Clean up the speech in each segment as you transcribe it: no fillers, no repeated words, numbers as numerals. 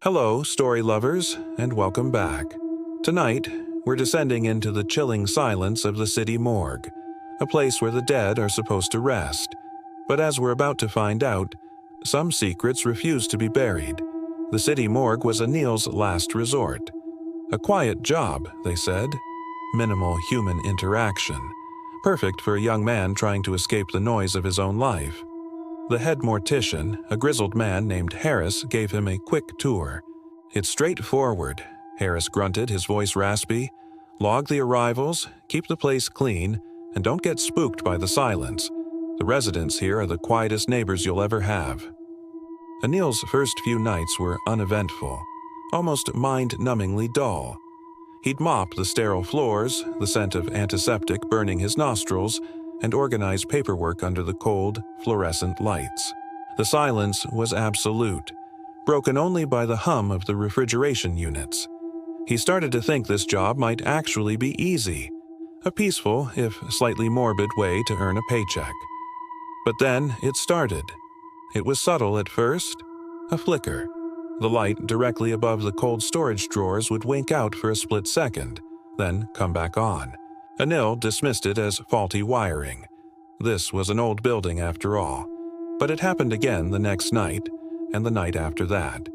Hello, story lovers, and welcome back. Tonight, we're descending into the chilling silence of the city morgue, a place where the dead are supposed to rest. But as we're about to find out, some secrets refuse to be buried. The city morgue was Anil's last resort. A quiet job, they said. Minimal human interaction. Perfect for a young man trying to escape the noise of his own life. The head mortician, a grizzled man named Harris, gave him a quick tour. "It's straightforward," Harris grunted, his voice raspy. "Log the arrivals, keep the place clean, and don't get spooked by the silence. The residents here are the quietest neighbors you'll ever have." Anil's first few nights were uneventful, almost mind-numbingly dull. He'd mop the sterile floors, the scent of antiseptic burning his nostrils, and organize paperwork under the cold, fluorescent lights. The silence was absolute, broken only by the hum of the refrigeration units. He started to think this job might actually be easy, a peaceful, if slightly morbid way to earn a paycheck. But then it started. It was subtle at first, a flicker. The light directly above the cold storage drawers would wink out for a split second, then come back on. Anil dismissed it as faulty wiring. This was an old building after all. But it happened again the next night, and the night after that.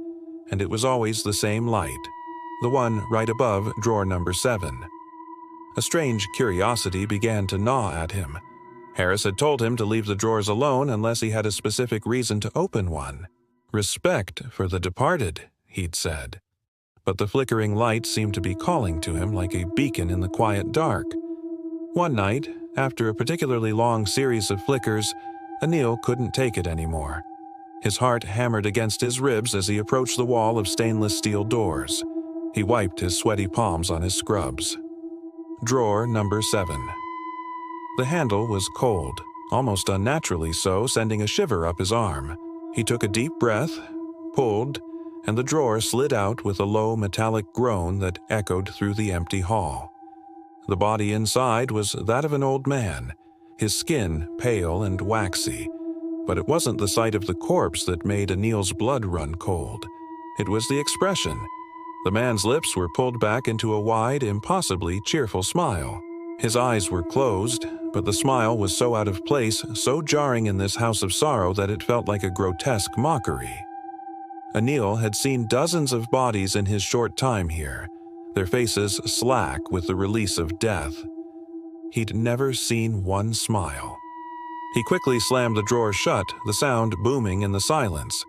And it was always the same light, the one right above drawer number 7. A strange curiosity began to gnaw at him. Harris had told him to leave the drawers alone unless he had a specific reason to open one. "Respect for the departed," he'd said. But the flickering light seemed to be calling to him like a beacon in the quiet dark. One night, after a particularly long series of flickers, Anil couldn't take it anymore. His heart hammered against his ribs as he approached the wall of stainless steel doors. He wiped his sweaty palms on his scrubs. Drawer number 7. The handle was cold, almost unnaturally so, sending a shiver up his arm. He took a deep breath, pulled, and the drawer slid out with a low metallic groan that echoed through the empty hall. The body inside was that of an old man, his skin pale and waxy. But it wasn't the sight of the corpse that made Anil's blood run cold. It was the expression. The man's lips were pulled back into a wide, impossibly cheerful smile. His eyes were closed, but the smile was so out of place, so jarring in this house of sorrow that it felt like a grotesque mockery. Anil had seen dozens of bodies in his short time here, their faces slack with the release of death. He'd never seen one smile. He quickly slammed the drawer shut, the sound booming in the silence.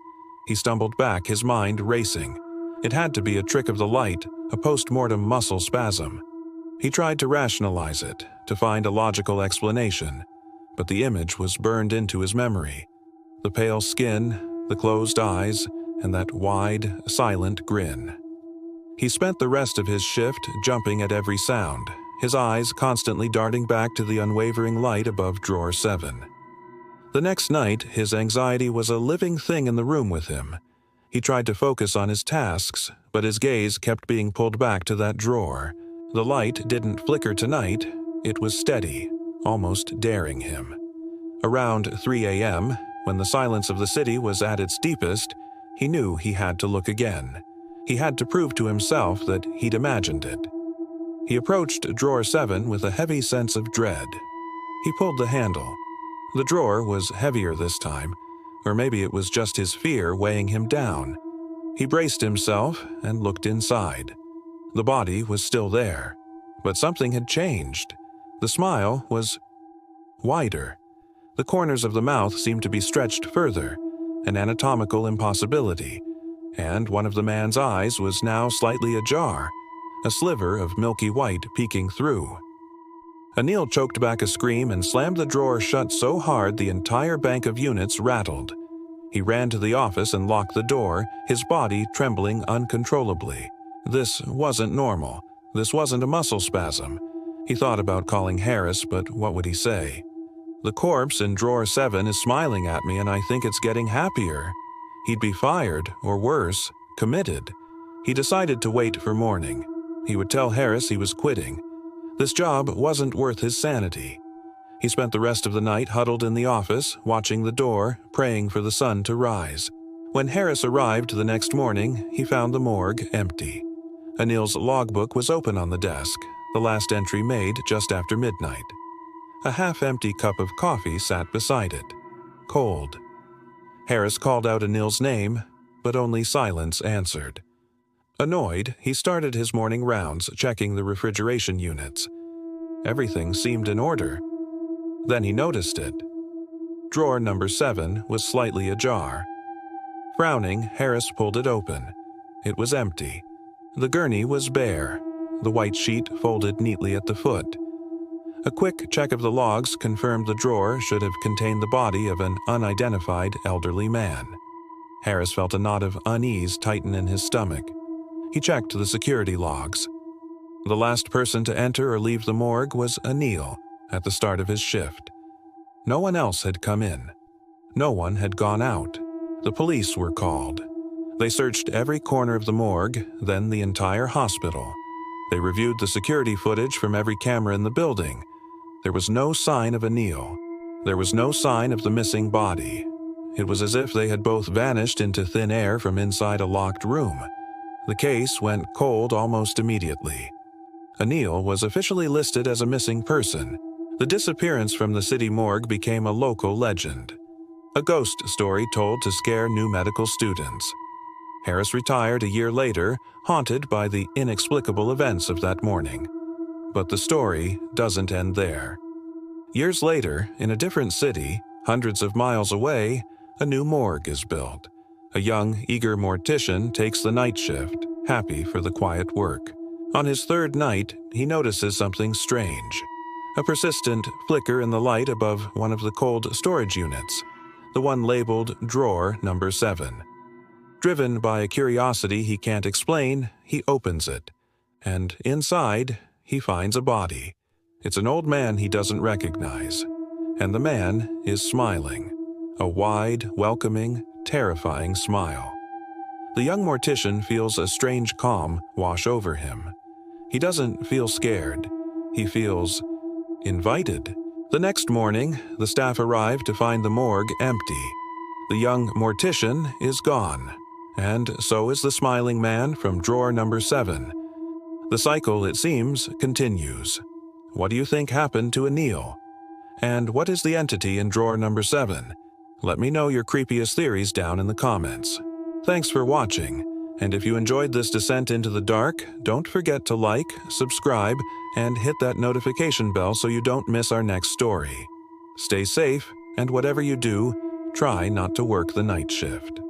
He stumbled back, his mind racing. It had to be a trick of the light, a post-mortem muscle spasm. He tried to rationalize it, to find a logical explanation, but the image was burned into his memory. The pale skin, the closed eyes, and that wide, silent grin. He spent the rest of his shift jumping at every sound, his eyes constantly darting back to the unwavering light above drawer 7. The next night, his anxiety was a living thing in the room with him. He tried to focus on his tasks, but his gaze kept being pulled back to that drawer. The light didn't flicker tonight, it was steady, almost daring him. Around 3 a.m., when the silence of the city was at its deepest, he knew he had to look again. He had to prove to himself that he'd imagined it. He approached drawer 7 with a heavy sense of dread. He pulled the handle. The drawer was heavier this time, or maybe it was just his fear weighing him down. He braced himself and looked inside. The body was still there, but something had changed. The smile was wider. The corners of the mouth seemed to be stretched further, an anatomical impossibility, and one of the man's eyes was now slightly ajar, a sliver of milky white peeking through. Anil choked back a scream and slammed the drawer shut so hard the entire bank of units rattled. He ran to the office and locked the door, his body trembling uncontrollably. This wasn't normal. This wasn't a muscle spasm. He thought about calling Harris, but what would he say? "The corpse in drawer 7 is smiling at me and I think it's getting happier." He'd be fired, or worse, committed. He decided to wait for morning. He would tell Harris he was quitting. This job wasn't worth his sanity. He spent the rest of the night huddled in the office, watching the door, praying for the sun to rise. When Harris arrived the next morning, he found the morgue empty. Anil's logbook was open on the desk, the last entry made just after midnight. A half-empty cup of coffee sat beside it, cold. Harris called out Anil's name, but only silence answered. Annoyed, he started his morning rounds, checking the refrigeration units. Everything seemed in order. Then he noticed it. Drawer number 7 was slightly ajar. Frowning, Harris pulled it open. It was empty. The gurney was bare, the white sheet folded neatly at the foot. A quick check of the logs confirmed the drawer should have contained the body of an unidentified elderly man. Harris felt a knot of unease tighten in his stomach. He checked the security logs. The last person to enter or leave the morgue was Anil at the start of his shift. No one else had come in. No one had gone out. The police were called. They searched every corner of the morgue, then the entire hospital. They reviewed the security footage from every camera in the building. There was no sign of Anil. There was no sign of the missing body. It was as if they had both vanished into thin air from inside a locked room. The case went cold almost immediately. Anil was officially listed as a missing person. The disappearance from the city morgue became a local legend. A ghost story told to scare new medical students. Harris retired a year later, haunted by the inexplicable events of that morning. But the story doesn't end there. Years later, in a different city, hundreds of miles away, a new morgue is built. A young, eager mortician takes the night shift, happy for the quiet work. On his third night, he notices something strange. A persistent flicker in the light above one of the cold storage units, the one labeled drawer number 7. Driven by a curiosity he can't explain, he opens it, and inside, he finds a body. It's an old man he doesn't recognize, and the man is smiling, a wide, welcoming, terrifying smile. The young mortician feels a strange calm wash over him. He doesn't feel scared. He feels invited. The next morning, the staff arrive to find the morgue empty. The young mortician is gone, and so is the smiling man from drawer number 7. The cycle, it seems, continues. What do you think happened to Anil? And what is the entity in drawer number 7? Let me know your creepiest theories down in the comments. Thanks for watching, and if you enjoyed this descent into the dark, don't forget to like, subscribe, and hit that notification bell so you don't miss our next story. Stay safe, and whatever you do, try not to work the night shift.